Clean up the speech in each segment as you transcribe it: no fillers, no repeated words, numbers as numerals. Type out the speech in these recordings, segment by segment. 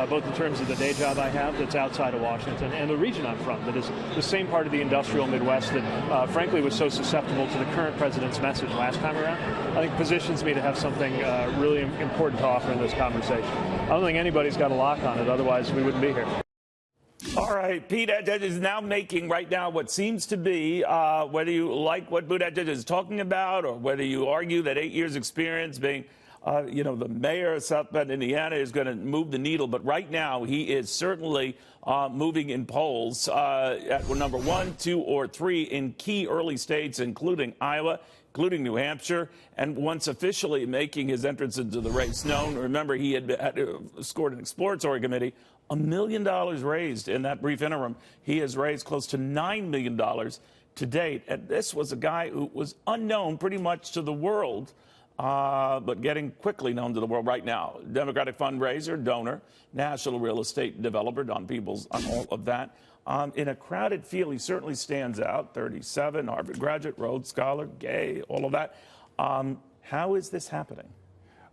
both in terms of the day job I have that's outside of Washington and the region I'm from, that is the same part of the industrial Midwest that, frankly, was so susceptible to the current president's message last time around. I think positions me to have something really important to offer in this conversation. I don't think anybody's got a lock on it, otherwise we wouldn't be here. All right, Pete Buttigieg is now making right now what seems to be, whether you like what Buttigieg is talking about or whether you argue that 8 years experience being, the mayor of South Bend, Indiana is going to move the needle. But right now he is certainly moving in polls at number 1, 2, or 3 in key early states, including Iowa, including New Hampshire, and once officially making his entrance into the race known. Remember, he had scored an exploratory committee, $1 million raised in that brief interim. He has raised close to $9 million to date. And this was a guy who was unknown pretty much to the world, but getting quickly known to the world right now. Democratic fundraiser, donor, national real estate developer, Don Peebles on all of that. In a crowded field, he certainly stands out. 37, Harvard graduate, Rhodes Scholar, gay, all of that. How is this happening?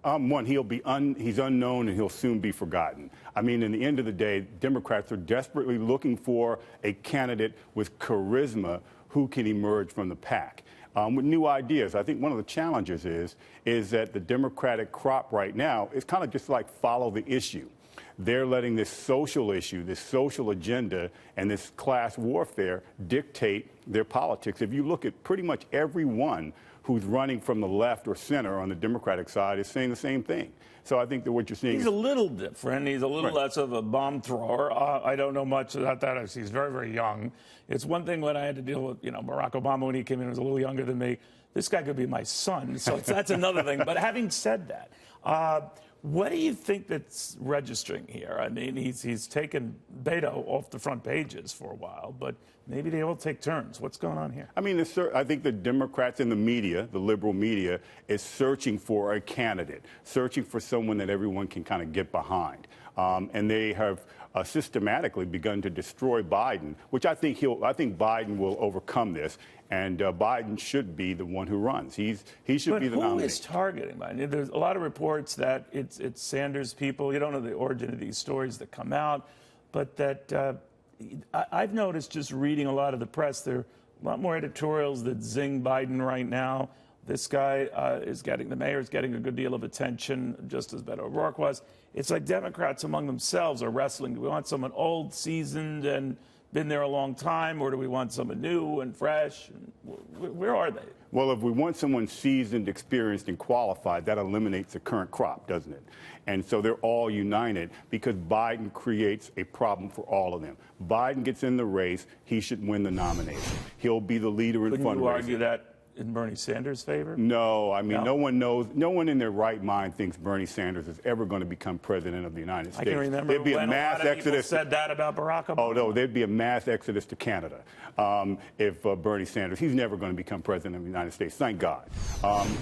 One, he's unknown and he'll soon be forgotten. I mean, in the end of the day, Democrats are desperately looking for a candidate with charisma who can emerge from the pack with new ideas. I think one of the challenges is that the Democratic crop right now is kind of just like follow the issue. They're letting this social issue, this social agenda, and this class warfare dictate their politics. If you look at pretty much everyone who's running from the left or center on the Democratic side is saying the same thing. So I think that what you're seeing He's a little different. He's a little less of a bomb thrower. I don't know much about that. He's very, very young. It's one thing when I had to deal with, Barack Obama when he came in, he was a little younger than me. This guy could be my son, so that's another thing. But having said that, what do you think that's registering here? I mean, he's taken Beto off the front pages for a while, but maybe they all take turns. What's going on here? I mean, I think the Democrats in the media, the liberal media, is searching for a candidate, searching for someone that everyone can kind of get behind. And they have systematically begun to destroy Biden, which I think Biden will overcome this. And Biden should be the one who runs. He should be the nominee. But who is targeting Biden? There's a lot of reports that it's Sanders people. You don't know the origin of these stories that come out, but that I've noticed just reading a lot of the press, there are a lot more editorials that zing Biden right now. This guy the mayor is getting a good deal of attention, just as Beto O'Rourke was. It's like Democrats among themselves are wrestling. Do we want someone old, seasoned, and been there a long time, or do we want someone new and fresh? Where are they? Well, if we want someone seasoned, experienced, and qualified, that eliminates the current crop, doesn't it? And so they're all united because Biden creates a problem for all of them. Biden gets in the race, he should win the nomination. He'll be the leader in fundraising. Couldn't you argue that in Bernie Sanders' favor? No, I mean, no one knows, no one in their right mind thinks Bernie Sanders is ever going to become president of the United States. I can remember there'd be when a mass lot of exodus. People said that about Barack Obama. Oh, no, there'd be a mass exodus to Canada if Bernie Sanders, he's never going to become president of the United States, thank God.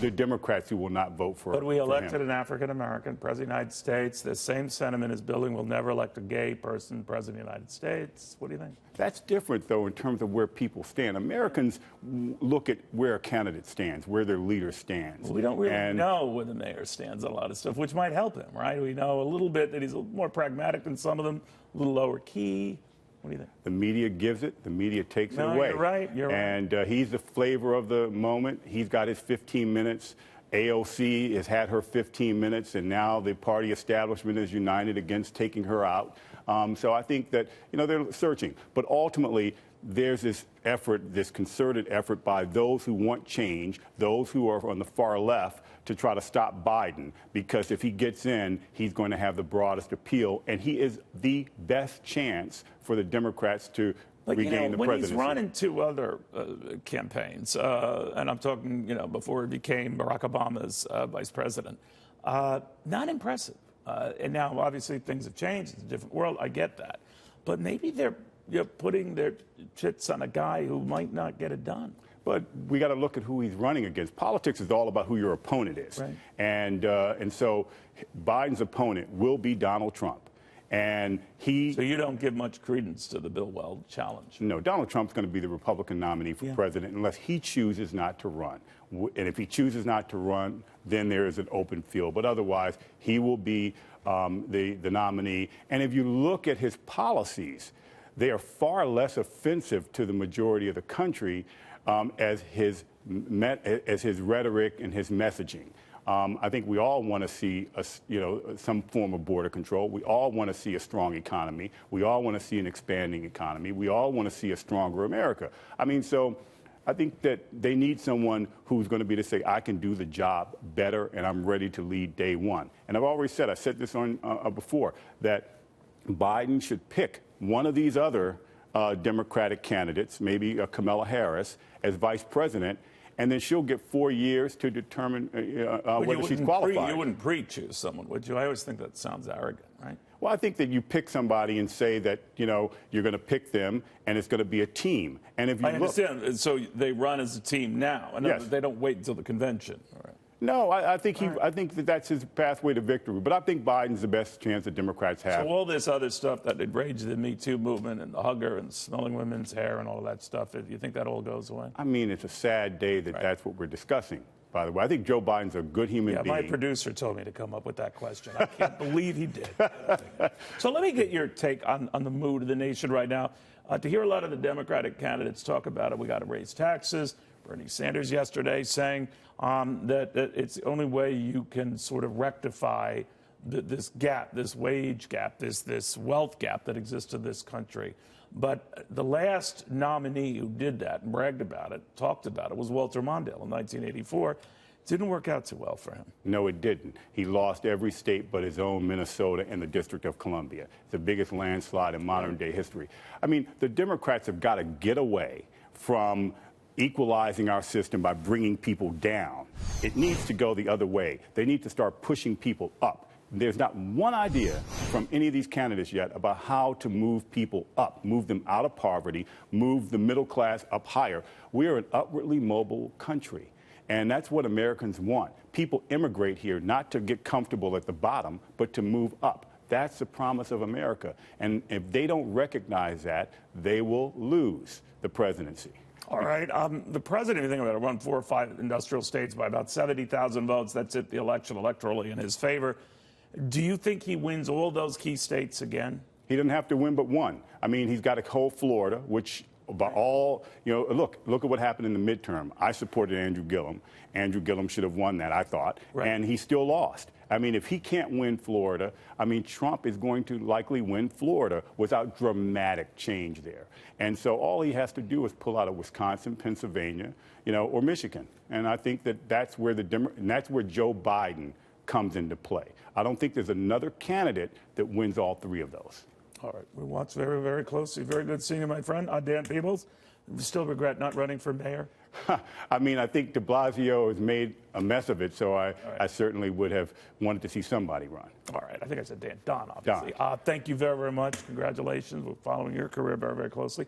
The Democrats who will not vote for him. But we elected an African-American president of the United States. The same sentiment is building. We'll never elect a gay person president of the United States. What do you think? That's different, though, in terms of where people stand. Americans look at where a candidate stands, where their leader stands. Well, we don't really know where the mayor stands on a lot of stuff, which might help him, right? We know a little bit that he's a little more pragmatic than some of them, a little lower key. What do you think? The media gives it. The media takes it away. You're right. And he's the flavor of the moment. He's got his 15 minutes. AOC has had her 15 minutes, and now the party establishment is united against taking her out. So I think that, they're searching. But ultimately, there's this effort, this concerted effort by those who want change, those who are on the far left, to try to stop Biden, because if he gets in, he's going to have the broadest appeal, and he is the best chance for the Democrats to regain the presidency. When he's run in two other campaigns, and I'm talking, before he became Barack Obama's vice president, not impressive. And now, obviously, things have changed. It's a different world. I get that. But maybe they're putting their chips on a guy who might not get it done. But we got to look at who he's running against. Politics is all about who your opponent is. Right. And so Biden's opponent will be Donald Trump. And So you don't give much credence to the Bill Weld challenge? No, Donald Trump's going to be the Republican nominee for president unless he chooses not to run. And if he chooses not to run, then there is an open field. But otherwise, he will be the nominee. And if you look at his policies, they are far less offensive to the majority of the country as his rhetoric and his messaging. I think we all want to see some form of border control. We all want to see a strong economy. We all want to see an expanding economy. We all want to see a stronger America. I mean, so I think that they need someone who's going to be to say, I can do the job better and I'm ready to lead day one. And I've already said, I said this on before, that Biden should pick one of these other Democratic candidates, maybe Kamala Harris, as vice president, and then she'll get 4 years to determine whether she's qualified. You wouldn't pre-choose someone, would you? I always think that sounds arrogant, right? Well, I think that you pick somebody and say that, you're going to pick them and it's going to be a team. And if you I understand. So they run as a team now. And yes. They don't wait until the convention. All right. No, I think that's his pathway to victory. But I think Biden's the best chance the Democrats have. So all this other stuff that enraged the Me Too movement and the hugger and smelling women's hair and all of that stuff, you think that all goes away? I mean, it's a sad day that that's what we're discussing, by the way. I think Joe Biden's a good human being. My producer told me to come up with that question. I can't believe he did. So let me get your take on the mood of the nation right now. To hear a lot of the Democratic candidates talk about it, we got to raise taxes. Bernie Sanders yesterday saying that it's the only way you can sort of rectify this gap, this wage gap, this wealth gap that exists in this country. But the last nominee who did that and bragged about it, talked about it, was Walter Mondale in 1984. It didn't work out too well for him. No, it didn't. He lost every state but his own Minnesota and the District of Columbia. It's the biggest landslide in modern day history. I mean, the Democrats have got to get away from equalizing our system by bringing people down. It needs to go the other way. They need to start pushing people up. There's not one idea from any of these candidates yet about how to move people up, move them out of poverty, move the middle class up higher. We are an upwardly mobile country, and that's what Americans want. People immigrate here not to get comfortable at the bottom, but to move up. That's the promise of America. And if they don't recognize that, they will lose the presidency. All right. The president, if you think about it, won 4 or 5 industrial states by about 70,000 votes. That's it, the election electorally in his favor. Do you think he wins all those key states again? He doesn't have to win but one. I mean, he's got to hold Florida, which by all, look at what happened in the midterm. I supported Andrew Gillum. Andrew Gillum should have won that, I thought, and he still lost. I mean, if he can't win Florida, I mean, Trump is going to likely win Florida without dramatic change there. And so all he has to do is pull out of Wisconsin, Pennsylvania, or Michigan. And I think that's where that's where Joe Biden comes into play. I don't think there's another candidate that wins all 3 of those. All right. We watch very, very closely. Very good seeing you, my friend. Dan Peebles. Still regret not running for mayor? I mean, I think de Blasio has made a mess of it, so I certainly would have wanted to see somebody run. All right. I think I said Don, obviously. Don. Thank you very, very much. Congratulations. We're following your career very, very closely.